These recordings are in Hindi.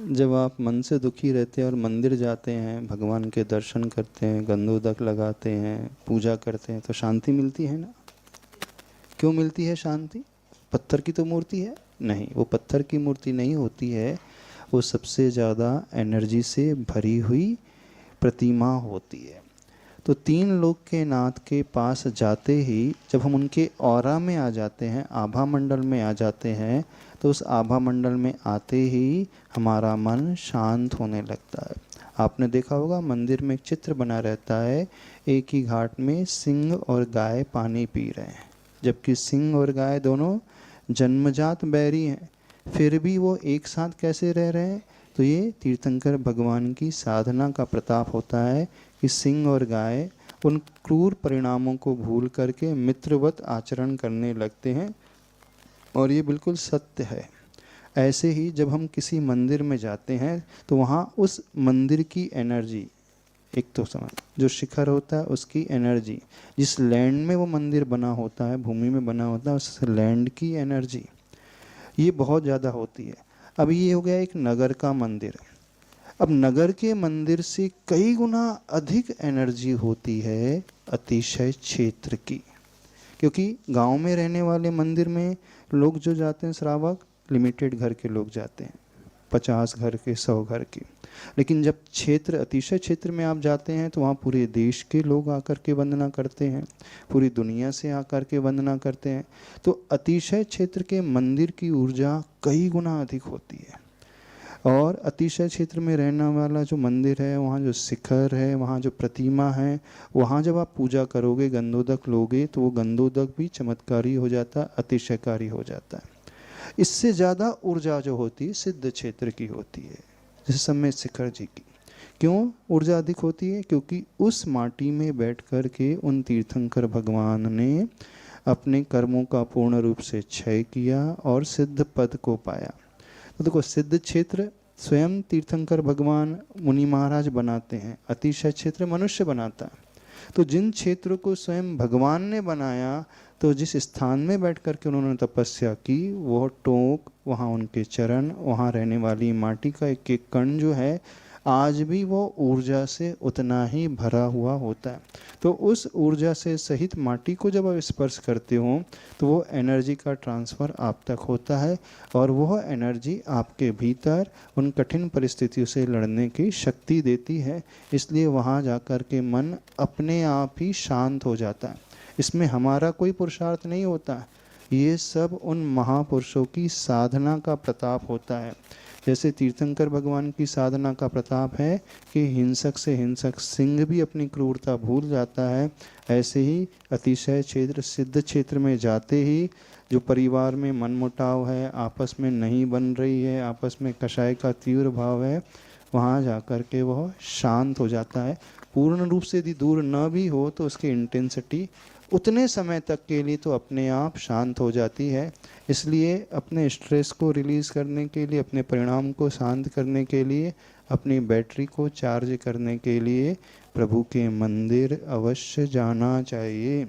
जब आप मन से दुखी रहते हैं और मंदिर जाते हैं, भगवान के दर्शन करते हैं, गंधोदक लगाते हैं, पूजा करते हैं, तो शांति मिलती है ना। क्यों मिलती है शांति? पत्थर की तो मूर्ति है नहीं, वो पत्थर की मूर्ति नहीं होती है, वो सबसे ज़्यादा एनर्जी से भरी हुई प्रतिमा होती है। तो तीन लोक के नाथ के पास जाते ही जब हम उनके ऑरा में आ जाते हैं, आभा मंडल में आ जाते हैं, तो उस आभा मंडल में आते ही हमारा मन शांत होने लगता है। आपने देखा होगा मंदिर में एक चित्र बना रहता है, एक ही घाट में सिंह और गाय पानी पी रहे हैं, जबकि सिंह और गाय दोनों जन्मजात बैरी हैं, फिर भी वो एक साथ कैसे रह रहे हैं? तो ये तीर्थंकर भगवान की साधना का प्रताप होता है कि सिंह और गाय उन क्रूर परिणामों को भूल करके मित्रवत आचरण करने लगते हैं, और ये बिल्कुल सत्य है। ऐसे ही जब हम किसी मंदिर में जाते हैं तो वहाँ उस मंदिर की एनर्जी, एक तो समझ जो शिखर होता है उसकी एनर्जी, जिस लैंड में वो मंदिर बना होता है, भूमि में बना होता है, उस लैंड की एनर्जी ये बहुत ज़्यादा होती है। अब ये हो गया एक नगर का मंदिर। अब नगर के मंदिर से कई गुना अधिक एनर्जी होती है अतिशय क्षेत्र की, क्योंकि गांव में रहने वाले मंदिर में लोग जो जाते हैं श्रावक लिमिटेड घर के लोग जाते हैं, 50 घर के, 100 घर के। लेकिन जब क्षेत्र अतिशय क्षेत्र में आप जाते हैं तो वहाँ पूरे देश के लोग आकर के वंदना करते हैं, पूरी दुनिया से आकर के वंदना करते हैं। तो अतिशय क्षेत्र के मंदिर की ऊर्जा कई गुना अधिक होती है। और अतिशय क्षेत्र में रहने वाला जो मंदिर है, वहाँ जो शिखर है, वहाँ जो प्रतिमा है, वहाँ जब आप पूजा करोगे, गंधोदक लोगे, तो वो गंधोदक भी चमत्कारी हो जाता है, अतिशयकारी हो जाता है। इससे ज़्यादा ऊर्जा जो होती है सिद्ध क्षेत्र की होती है, जैसे समय शिखर जी की। क्यों ऊर्जा अधिक होती है? क्योंकि उस माटी में बैठ कर के उन तीर्थंकर भगवान ने अपने कर्मों का पूर्ण रूप से क्षय किया और सिद्ध पद को पाया। तो देखो, सिद्ध क्षेत्र स्वयं तीर्थंकर भगवान मुनि महाराज बनाते हैं, अतिशय क्षेत्र मनुष्य बनाता है। तो जिन क्षेत्रों को स्वयं भगवान ने बनाया, तो जिस स्थान में बैठ कर के उन्होंने तपस्या की, वो टोक, वहाँ उनके चरण, वहाँ रहने वाली माटी का एक एक कण जो है, आज भी वो ऊर्जा से उतना ही भरा हुआ होता है। तो उस ऊर्जा से सहित माटी को जब आप स्पर्श करते हो तो वो एनर्जी का ट्रांसफ़र आप तक होता है, और वह एनर्जी आपके भीतर उन कठिन परिस्थितियों से लड़ने की शक्ति देती है। इसलिए वहाँ जाकर के मन अपने आप ही शांत हो जाता है। इसमें हमारा कोई पुरुषार्थ नहीं होता, ये सब उन महापुरुषों की साधना का प्रताप होता है। जैसे तीर्थंकर भगवान की साधना का प्रताप है कि हिंसक से हिंसक सिंह भी अपनी क्रूरता भूल जाता है, ऐसे ही अतिशय क्षेत्र सिद्ध क्षेत्र में जाते ही जो परिवार में मनमुटाव है, आपस में नहीं बन रही है, आपस में कषाय का तीव्र भाव है, वहाँ जाकर के वह शांत हो जाता है। पूर्ण रूप से यदि दूर न भी हो तो उसकी इंटेंसिटी उतने समय तक के लिए तो अपने आप शांत हो जाती है। इसलिए अपने स्ट्रेस को रिलीज़ करने के लिए, अपने परिणाम को शांत करने के लिए, अपनी बैटरी को चार्ज करने के लिए प्रभु के मंदिर अवश्य जाना चाहिए,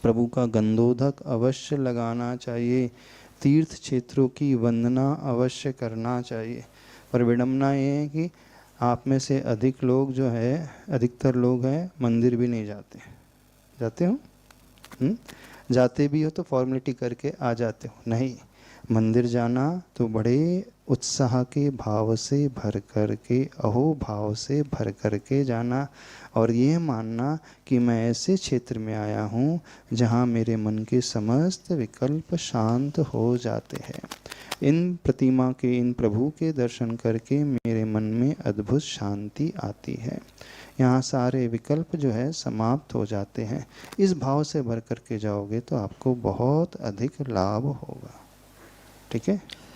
प्रभु का गंधोदक अवश्य लगाना चाहिए, तीर्थ क्षेत्रों की वंदना अवश्य करना चाहिए। पर विडम्बना ये है कि आप में से अधिक लोग जो है, अधिकतर लोग हैं, मंदिर भी नहीं जाते। जाते हो? जाते भी हो तो फॉर्मेलिटी करके आ जाते हो। नहीं, मंदिर जाना तो बड़े उत्साह के भाव से भर कर के, अहो भाव से भर कर के जाना, और ये मानना कि मैं ऐसे क्षेत्र में आया हूँ जहाँ मेरे मन के समस्त विकल्प शांत हो जाते हैं। इन प्रतिमा के, इन प्रभु के दर्शन करके मेरे मन में अद्भुत शांति आती है, यहाँ सारे विकल्प जो है समाप्त हो जाते हैं। इस भाव से भर करके जाओगे तो आपको बहुत अधिक लाभ होगा। ठीक है।